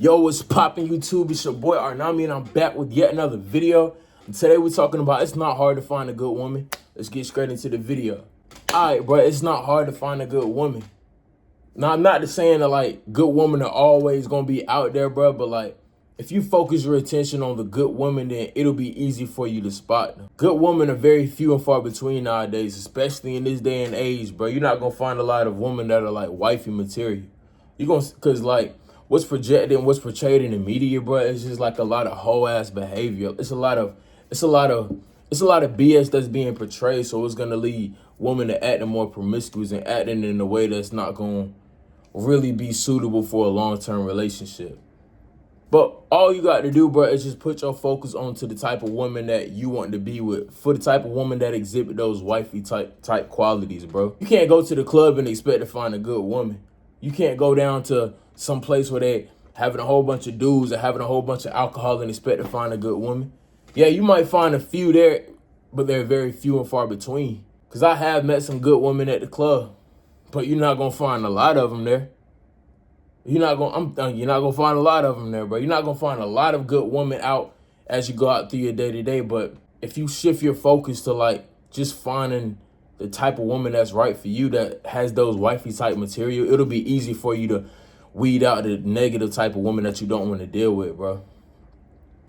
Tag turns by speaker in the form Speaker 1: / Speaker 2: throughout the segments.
Speaker 1: Yo, what's poppin' YouTube? It's your boy Arnami and I'm back with yet another video. And today we're talking about it's not hard to find a good woman. Let's get straight into the video. Alright, bro, it's not hard to find a good woman. Now, I'm not just saying that like good women are always gonna be out there, bro, but like if you focus your attention on the good woman, then it'll be easy for you to spot them. Good women are very few and far between nowadays, especially in this day and age, bro. You're not gonna find a lot of women that are like wifey material. You're gonna, cause like what's projected and what's portrayed in the media, bro, it's just like a lot of whole ass behavior. It's a lot of BS that's being portrayed. So it's gonna lead women to acting more promiscuous and acting in a way that's not gonna really be suitable for a long-term relationship. But all you got to do, bro, is just put your focus onto the type of woman that you want to be with, for the type of woman that exhibit those wifey type qualities, bro. You can't go to the club and expect to find a good woman. You can't go down to some place where they having a whole bunch of dudes and having a whole bunch of alcohol and expect to find a good woman. Yeah, you might find a few there, but they're very few and far between. Because I have met some good women at the club, but you're not going to find a lot of them there. You're not gonna find a lot of them there, bro. You're not gonna find a lot of good women out as you go out through your day to day. But if you shift your focus to like just finding the type of woman that's right for you, that has those wifey type material, it'll be easy for you to weed out the negative type of woman that you don't want to deal with, bro.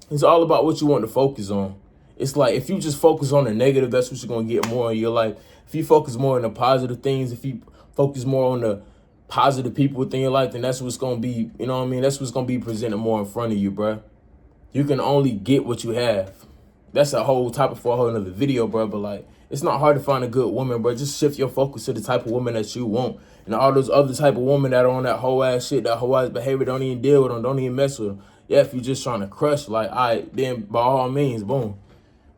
Speaker 1: It's all about what you want to focus on. It's like if you just focus on the negative, that's what you're gonna get more in your life. If you focus more on the positive things, if you focus more on the positive people within your life, then that's what's gonna be, you know what I mean? That's what's gonna be presented more in front of you, bro. You can only get what you have. That's a whole topic for a whole nother video, bro. But like, it's not hard to find a good woman, bro. Just shift your focus to the type of woman that you want. And all those other type of women that are on that whole ass shit, that whole ass behavior, don't even deal with them, don't even mess with them. Yeah, if you're just trying to crush, like, all right, then by all means, boom.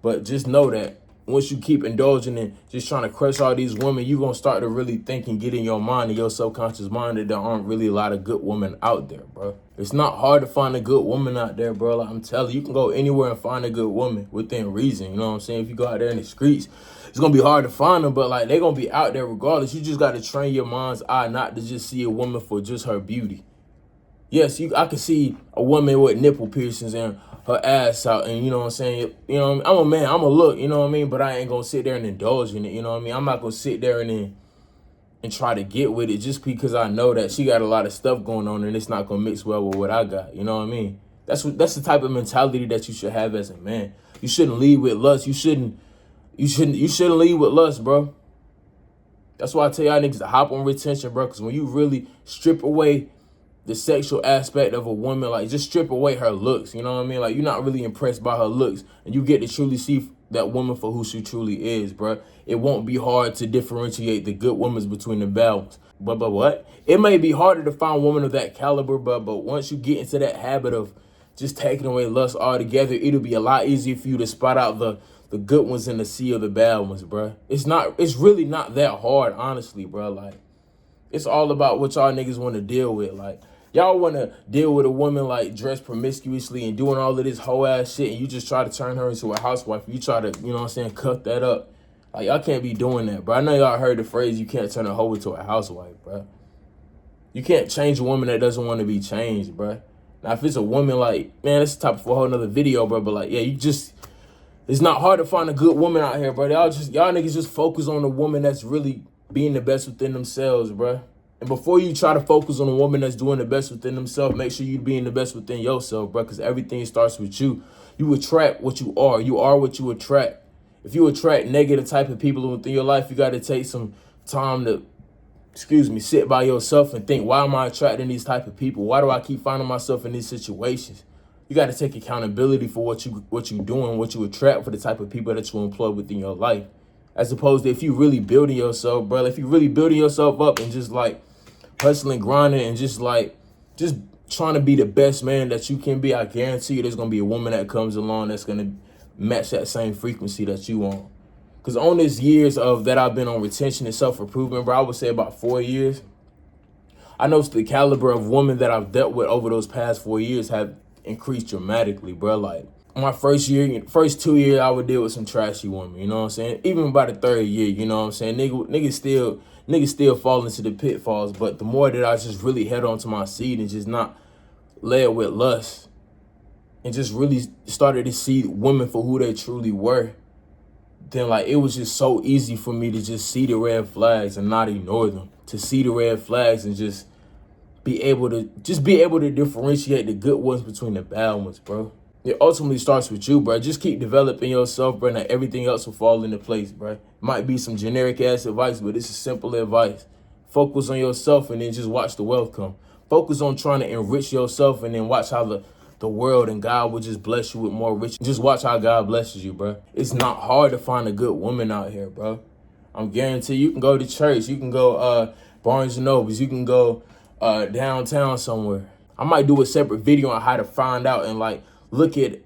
Speaker 1: But just know that once you keep indulging in just trying to crush all these women, you're going to start to really think and get in your mind and your subconscious mind that there aren't really a lot of good women out there, bro. It's not hard to find a good woman out there, bro. Like I'm telling you, you can go anywhere and find a good woman within reason. You know what I'm saying? If you go out there in the streets, it's going to be hard to find them, but like they're going to be out there regardless. You just got to train your mind's eye not to just see a woman for just her beauty. Yes, I can see a woman with nipple piercings and her ass out, and you know what I'm saying? You know what I mean? I'm a man, I'm a look, you know what I mean? But I ain't gonna sit there and indulge in it, you know what I mean? I'm not gonna sit there and try to get with it just because I know that she got a lot of stuff going on and it's not gonna mix well with what I got, you know what I mean? That's the type of mentality that you should have as a man. You shouldn't lead with lust. You shouldn't lead with lust, bro. That's why I tell y'all niggas to hop on retention, bro, because when you really strip away the sexual aspect of a woman, like just strip away her looks, you know what I mean? Like you're not really impressed by her looks and you get to truly see that woman for who she truly is, bro. It won't be hard to differentiate the good women between the bad ones. But what? It may be harder to find women of that caliber, but once you get into that habit of just taking away lust altogether, it'll be a lot easier for you to spot out the good ones and the sea of the bad ones, bro. It's really not that hard, honestly, bro. Like it's all about what y'all niggas want to deal with. Like y'all want to deal with a woman like dressed promiscuously and doing all of this whole ass shit, and you just try to turn her into a housewife. You try to, you know what I'm saying, cut that up. Like y'all can't be doing that, bro. I know y'all heard the phrase, you can't turn a hoe into a housewife, bro. You can't change a woman that doesn't want to be changed, bro. Now, if it's a woman like, man, that's the topic for a whole nother video, bro. But like, yeah, it's not hard to find a good woman out here, bro. Y'all niggas just focus on the woman that's really being the best within themselves, bro. And before you try to focus on a woman that's doing the best within themselves, make sure you being the best within yourself, bro, because everything starts with you. You attract what you are. You are what you attract. If you attract negative type of people within your life, you got to take some time to, sit by yourself and think, why am I attracting these type of people? Why do I keep finding myself in these situations? You got to take accountability for what you doing, what you attract, for the type of people that you employ within your life. As opposed to if you really building yourself, bro, if you really building yourself up and just like hustling, grinding, and just trying to be the best man that you can be, I guarantee you there's going to be a woman that comes along that's going to match that same frequency that you want. Because on this years of that I've been on retention and self-improvement, bro, I would say about 4 years, I noticed the caliber of women that I've dealt with over those past 4 years have increased dramatically, bro. Like my first 2 years, I would deal with some trashy women, you know what I'm saying? Even by the third year, you know what I'm saying? Niggas still fall into the pitfalls, but the more that I just really head on to my seed and just not led with lust and just really started to see women for who they truly were, then like it was just so easy for me to just see the red flags and not ignore them. To see the red flags and just be able to differentiate the good ones between the bad ones, bro. It ultimately starts with you, bro. Just keep developing yourself, bro, and everything else will fall into place, bro. Might be some generic ass advice, but it's a simple advice. Focus on yourself and then just watch the wealth come. Focus on trying to enrich yourself and then watch how the world and God will just bless you with more riches. Just watch how God blesses you, bro. It's not hard to find a good woman out here, bro. I'm guarantee you can go to church. You can go Barnes and Nobles. You can go downtown somewhere. I might do a separate video on how to find out and like look at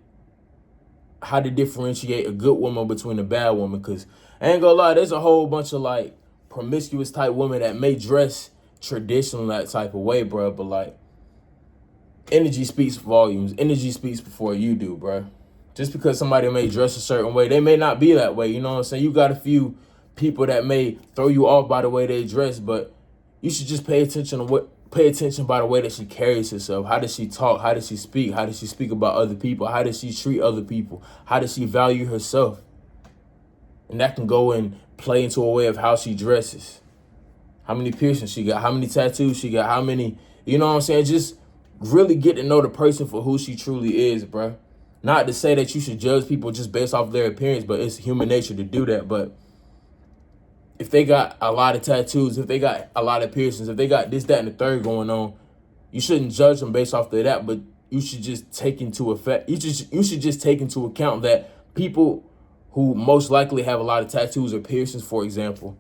Speaker 1: how to differentiate a good woman between a bad woman. Because I ain't gonna lie, there's a whole bunch of like promiscuous type women that may dress traditional that type of way, bro. But like energy speaks volumes. Energy speaks before you do, bro. Just because somebody may dress a certain way, they may not be that way. You know what I'm saying? You got a few people that may throw you off by the way they dress, but you should just pay attention by the way that she carries herself. How does she talk? How does she speak? How does she speak about other people? How does she treat other people? How does she value herself? And that can go and play into a way of how she dresses. How many piercings she got? How many tattoos she got? How many, you know what I'm saying? Just really get to know the person for who she truly is, bro. Not to say that you should judge people just based off their appearance, but it's human nature to do that. But if they got a lot of tattoos, if they got a lot of piercings, if they got this, that, and the third going on, you shouldn't judge them based off of that, but you should just take into effect, you should just take into account that people who most likely have a lot of tattoos or piercings, for example,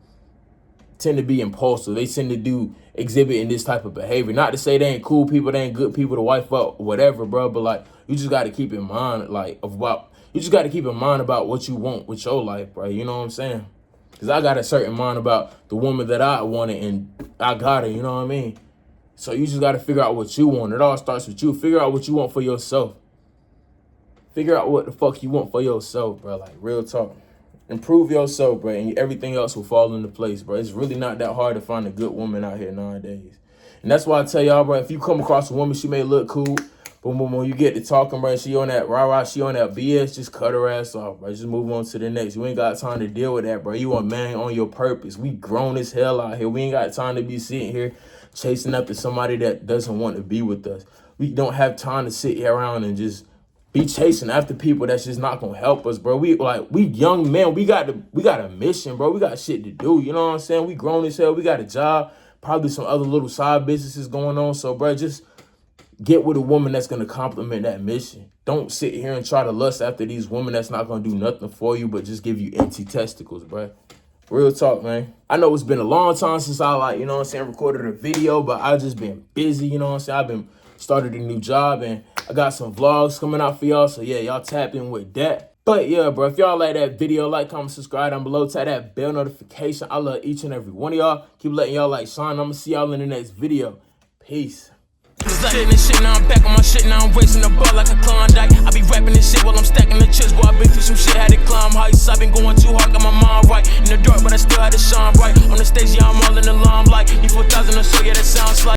Speaker 1: tend to be impulsive. They tend to exhibit in this type of behavior. Not to say they ain't cool people, they ain't good people to wife up, whatever, bro, but like you just got to keep in mind about what you want with your life, bro. You know what I'm saying? Because I got a certain mind about the woman that I wanted, and I got her, you know what I mean? So you just got to figure out what you want. It all starts with you. Figure out what you want for yourself. Figure out what the fuck you want for yourself, bro. Like, real talk. Improve yourself, bro, and everything else will fall into place, bro. It's really not that hard to find a good woman out here nowadays. And that's why I tell y'all, bro, if you come across a woman, she may look cool, but when you get to talking, bro, she on that rah-rah, she on that BS, just cut her ass off, bro. Just move on to the next. You ain't got time to deal with that, bro. You a man on your purpose. We grown as hell out here. We ain't got time to be sitting here chasing after somebody that doesn't want to be with us. We don't have time to sit here around and just be chasing after people that's just not gonna help us, bro. We young men. We got a mission, bro. We got shit to do. You know what I'm saying? We grown as hell. We got a job, probably some other little side businesses going on. So, bro, just get with a woman that's gonna complement that mission. Don't sit here and try to lust after these women that's not gonna do nothing for you, but just give you empty testicles, bro. Real talk, man. I know it's been a long time since I you know what I'm saying, recorded a video, but I just been busy, you know what I'm saying? I've been started a new job and I got some vlogs coming out for y'all. So yeah, y'all tap in with that. But yeah, bro, if y'all like that video, like, comment, subscribe down below. Tap that bell notification. I love each and every one of y'all. Keep letting y'all like shine. I'm gonna see y'all in the next video. Peace.
Speaker 2: Sitting and shit, now I'm back on my shit, now I'm racing the bar like a Klondike. I be rapping this shit while I'm stacking the chips, boy, I been through some shit, had to climb heights. I been going too hard, got my mind right. In the dark, but I still had to shine bright. On the stage, yeah, I'm all in the limelight. E4000 or so, yeah, that sounds like